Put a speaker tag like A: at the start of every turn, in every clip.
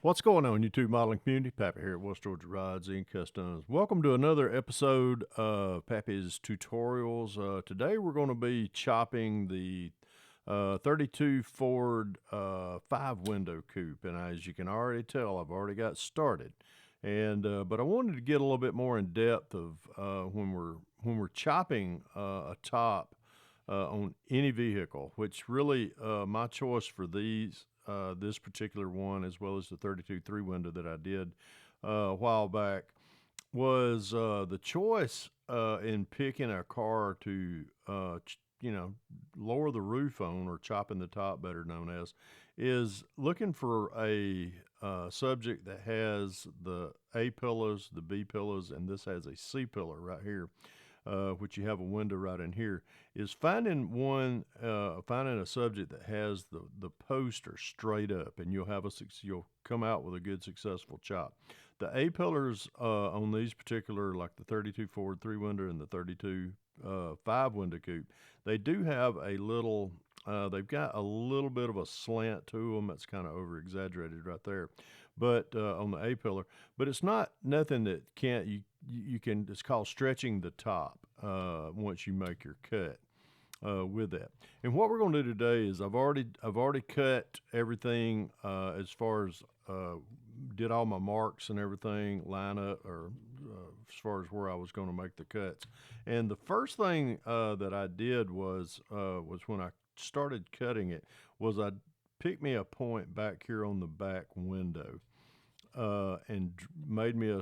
A: What's going on, YouTube modeling community? Pappy here at West Georgia Rides and Customs. Welcome to another episode of Pappy's Tutorials. Today we're going to be chopping the 32 Ford 5-window coupe, and as you can already tell, I've already got started. And but I wanted to get a little bit more in depth of when we're chopping a top on any vehicle, which really my choice for this particular one, as well as the 32 3-window that I did a while back, was the choice in picking a car to, lower the roof on, or chopping the top, better known as, is looking for a subject that has the A pillars, the B pillars, and this has a C pillar right here, which you have a window right in here, is finding a subject that has the poster straight up, and you'll come out with a good successful chop. The A pillars on these particular, like the 32 Ford 3-window and the 32 5-window coupe, they do have a little. They've got a little bit of a slant to them. That's kind of over exaggerated right there, but on the A pillar, but it's not nothing that can't you can. It's called stretching the top once you make your cut with that. And what we're going to do today is I've already cut everything as far as did all my marks and everything line up, or as far as where I was going to make the cuts. And the first thing that I did was when I started cutting it, was I picked me a point back here on the back window and made me a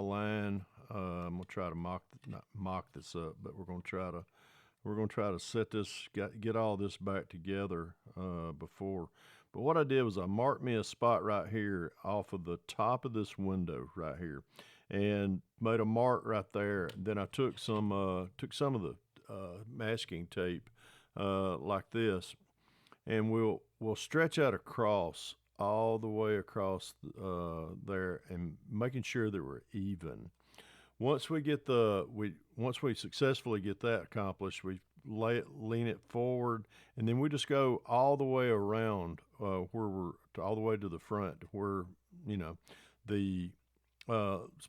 A: line. I'm gonna try to not mock this up, but we're gonna try to get all this back together before. But what I did was I marked me a spot right here off of the top of this window right here, and made a mark right there. Then I took some of the masking tape like this, and we'll stretch out across, all the way across there, and making sure that we're even. Once we successfully get that accomplished, we lean it forward, and then we just go all the way around all the way to the front, where the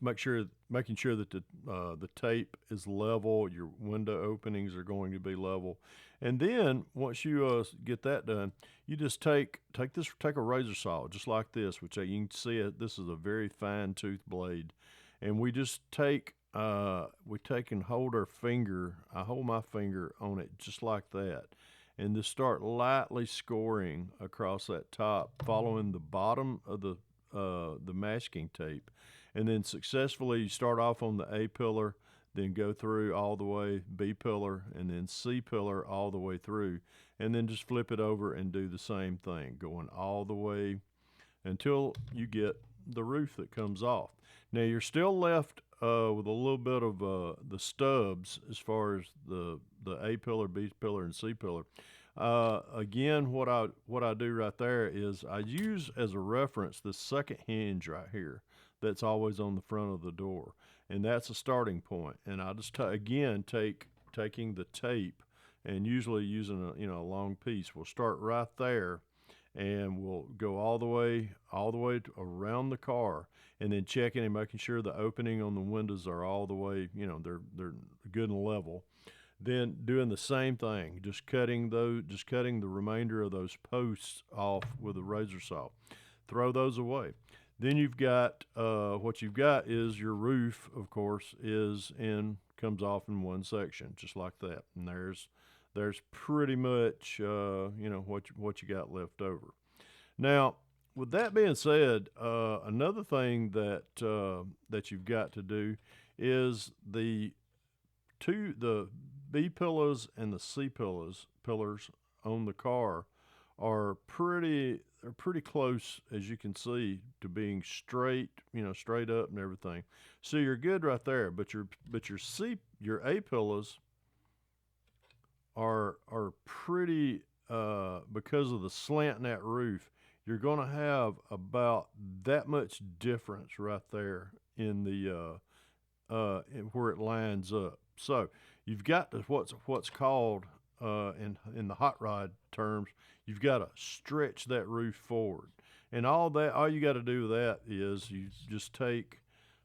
A: making sure that the tape is level. Your window openings are going to be level, and then once you get that done, you just take a razor saw just like this, which you can see this is a very fine tooth blade, and we just take and hold our finger. I hold my finger on it just like that, and just start lightly scoring across that top, following the bottom of the masking tape, and then successfully start off on the A pillar, then go through all the way B pillar, and then C pillar all the way through, and then just flip it over and do the same thing, going all the way until you get the roof that comes off. Now you're still left with a little bit of the stubs as far as the A pillar, B pillar, and C pillar. Again, what I do right there is I use as a reference the second hinge right here that's always on the front of the door, and that's a starting point. And I just taking the tape, and usually using a long piece. We'll start right there, and we'll go all the way around the car, and then checking and making sure the opening on the windows are all the way, they're good and level. Then doing the same thing, just cutting the remainder of those posts off with a razor saw. Throw those away. Then you've got what you've got is your roof, of course, comes off in one section, just like that. And there's pretty much what you got left over. Now, with that being said, another thing that you've got to do is the B pillars and the C pillars on the car are pretty close, as you can see, to being straight, straight up and everything. So you're good right there. But your A pillars are pretty, because of the slant in that roof. You're going to have about that much difference right there in in where it lines up. So you've got what's called in the hot rod terms, you've got to stretch that roof forward. And all you got to do with that is you just take,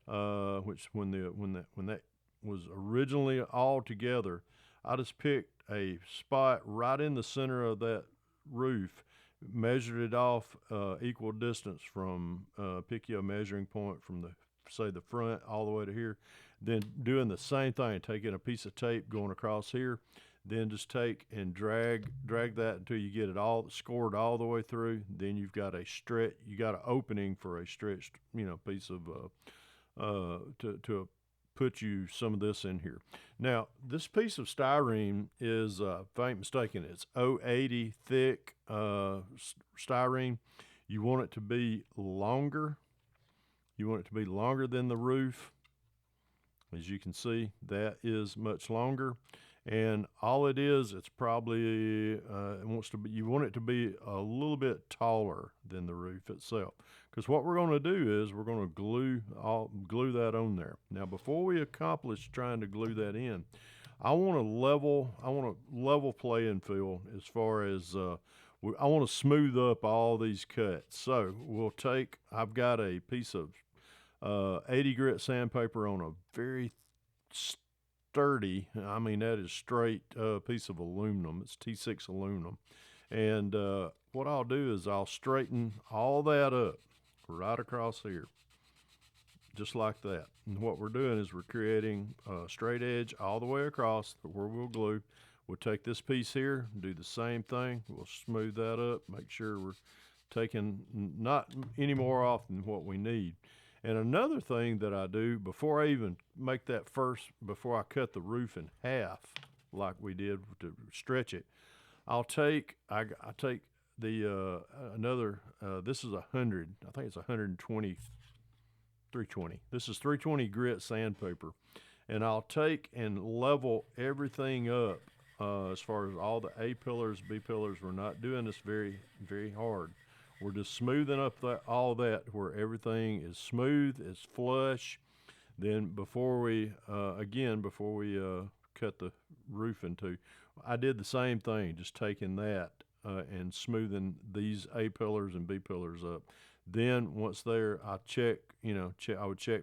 A: which when that was originally all together, I just picked a spot right in the center of that roof, measured it off equal distance from, pick you a measuring point from the, say, the front all the way to here. Then doing the same thing, taking a piece of tape going across here, then just take and drag that until you get it all scored all the way through. Then you've got you got an opening for a stretched, piece of to put you some of this in here. Now, this piece of styrene is, if I ain't mistaken, it's 080 thick styrene. You want it to be longer. You want it to be longer than the roof. As you can see, that is much longer. And all it is, it's probably, you want it to be a little bit taller than the roof itself. Because what we're going to do is we're going to glue that on there. Now, before we accomplish trying to glue that in, I want a level playing field as far as, I want to smooth up all these cuts. So I've got a piece of 80 grit sandpaper on a very sturdy, I mean, that is straight piece of aluminum. It's T6 aluminum. And what I'll do is I'll straighten all that up right across here, just like that. And what we're doing is we're creating a straight edge all the way across where we'll glue. We'll take this piece here, do the same thing. We'll smooth that up, make sure we're taking not any more off than what we need. And another thing that I do before I even make before I cut the roof in half, like we did to stretch it, I take the another. This is 100. I think it's 120, 320. This is 320 grit sandpaper, and I'll take and level everything up as far as all the A pillars, B pillars. We're not doing this very, very hard. We're just smoothing up all that where everything is smooth, it's flush. Then before we cut the roof into, I did the same thing, just taking that and smoothing these A pillars and B pillars up. Then once there, I would check,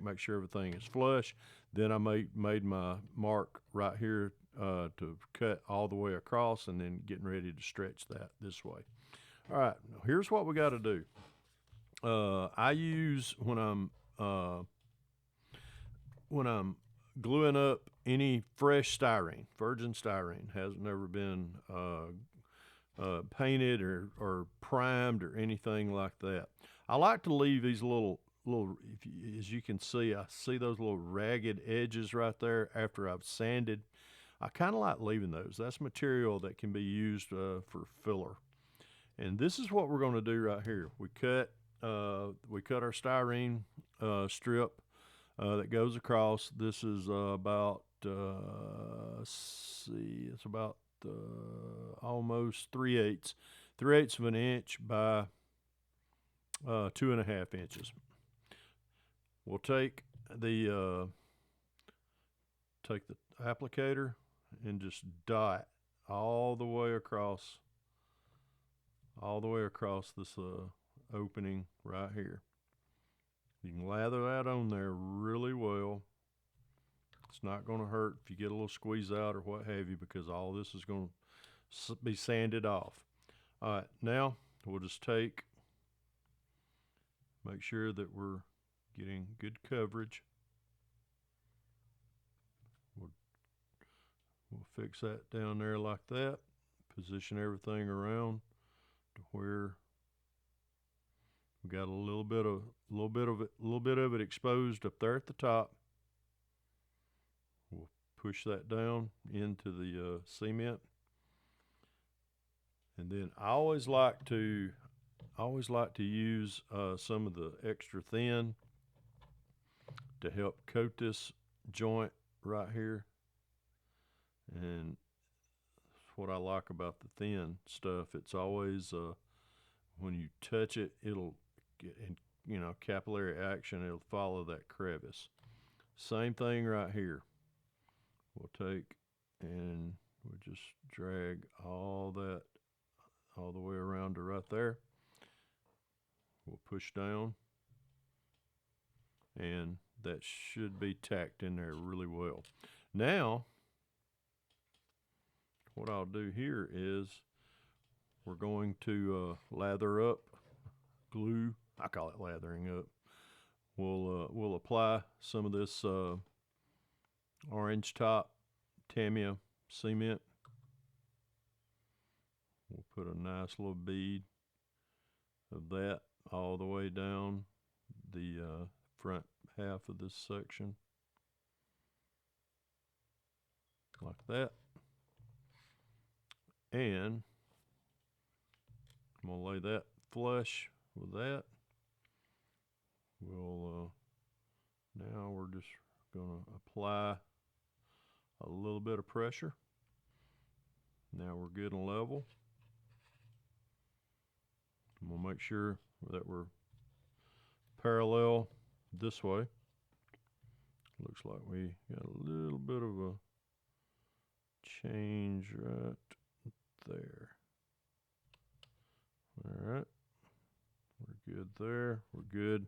A: make sure everything is flush. Then I made my mark right here to cut all the way across, and then getting ready to stretch that this way. All right, here's what we got to do. I use when I'm gluing up any fresh styrene, virgin styrene, hasn't never been painted or primed or anything like that. I like to leave these little. As you can see, I see those little ragged edges right there after I've sanded. I kind of like leaving those. That's material that can be used for filler. And this is what we're going to do right here. We cut our styrene strip that goes across. This is about it's about almost 3/8 of an inch by 2.5 inches. We'll take the applicator and just dot all the way across this opening right here. You can lather that on there really well. It's not going to hurt if you get a little squeeze out or what have you, because all this is going to be sanded off. All right, now we'll just make sure that we're getting good coverage. We'll fix that down there like that. Position everything around to where we got a little bit of it exposed up there at the top. We'll push that down into the cement, and then I always like to use some of the extra thin to help coat this joint right here. And what I like about the thin stuff, it's always when you touch it, it'll get in, capillary action, it'll follow that crevice. Same thing right here. We'll take and we'll just drag all the way around to right there. we'll push down, and that should be tacked in there really well. Now, what I'll do here is we're going to lather up, glue. I call it lathering up. We'll apply some of this orange top Tamiya cement. We'll put a nice little bead of that all the way down the front half of this section, like that. And I'm gonna lay that flush with that. We'll now we're just gonna apply a little bit of pressure. Now we're good and level. We'll make sure that we're parallel this way. Looks like we got a little bit of a change right there. All right, we're good there. We're good.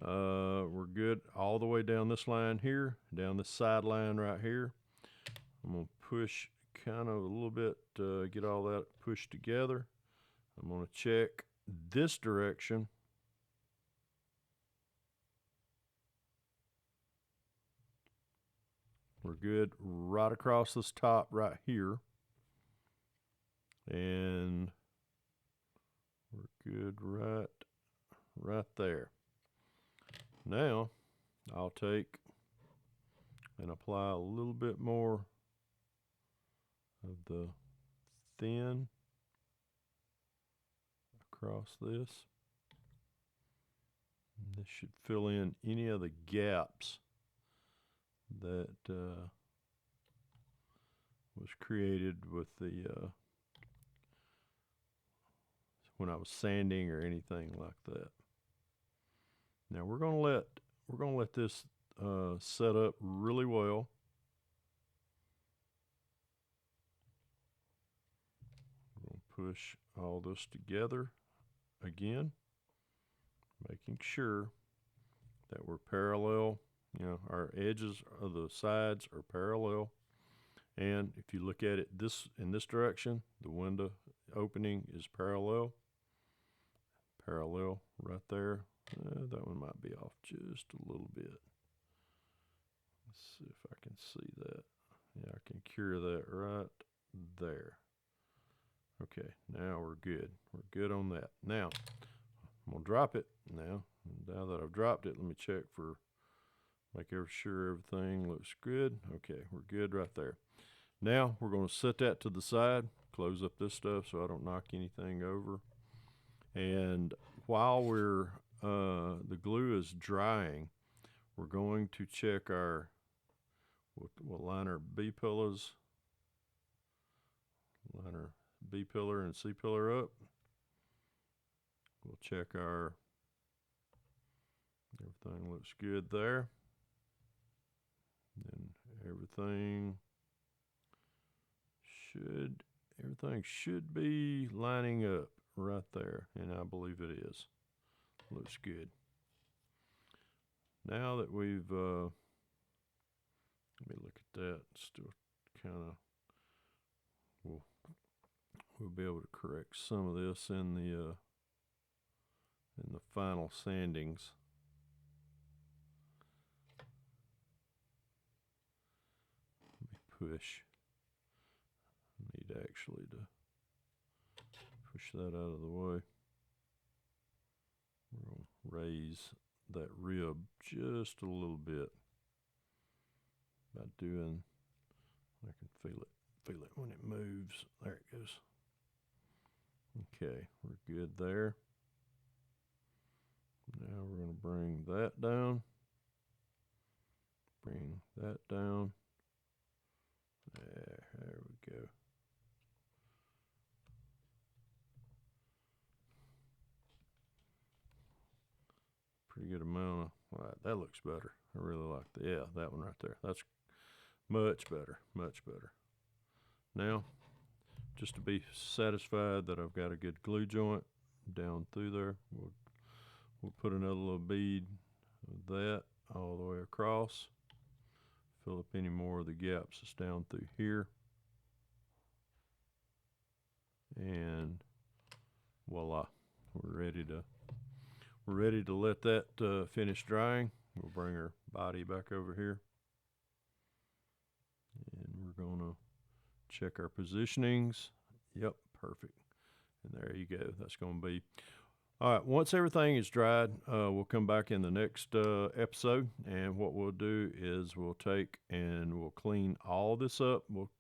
A: We're good all the way down this line here, down this side line right here. I'm gonna push kind of a little bit, get all that pushed together. I'm gonna check this direction. We're good right across this top right here. And we're good right there. Now, I'll take and apply a little bit more of the thin across this. And this should fill in any of the gaps that was created with the when I was sanding or anything like that. Now we're gonna let this set up really well. We're gonna push all this together again, making sure that we're parallel. You know, our edges of the sides are parallel. And if you look at it in this direction, the window opening is parallel. Parallel right there. That one might be off just a little bit. Let's see if I can see that. Yeah, I can cure that right there. Okay, now we're good. We're good on that. Now, I'm going to drop it now. Now that I've dropped it, let me check for, make sure everything looks good. Okay, we're good right there. Now, we're going to set that to the side, close up this stuff so I don't knock anything over. And while we're the glue is drying, we're going to check our, we'll line our B-pillars, line our B-pillar and C-pillar up. We'll check our, everything looks good there. And everything should be lining up right there, and I believe it is. Looks good. Now that we've let me look at that. Still kind of, we'll be able to correct some of this in the final sandings. Let me push. I need actually to push that out of the way. We're going to raise that rib just a little bit by doing, I can feel it when it moves. There it goes. Okay, we're good there. Now we're going to bring that down. Bring that down. There we go. Pretty good amount of, all right, that looks better. I really like that. Yeah, that one right there. That's much better, much better. Now, just to be satisfied that I've got a good glue joint down through there, we'll We'll put another little bead of that all the way across. Fill up any more of the gaps that's down through here. And voila, we're ready to let that finish drying. We'll bring our body back over here, and we're gonna check our positionings. Yep, perfect. And there you go. That's gonna be all right. Once everything is dried, we'll come back in the next episode, and what we'll do is we'll take and we'll clean all this up. We'll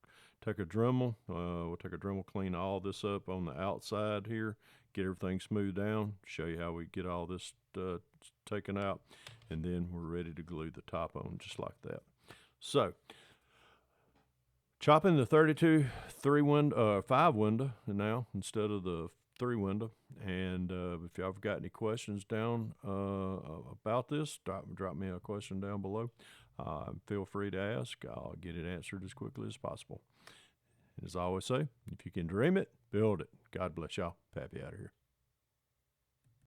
A: take a Dremel. We'll take a Dremel, clean all this up on the outside here, get everything smoothed down, show you how we get all this taken out, and then we're ready to glue the top on just like that. So, chopping the 32 5 window now instead of the 3 window. And if y'all have got any questions down about this, drop me a question down below. Feel free to ask. I'll get it answered as quickly as possible. As I always say, if you can dream it, build it. God bless y'all. Pappy out of here.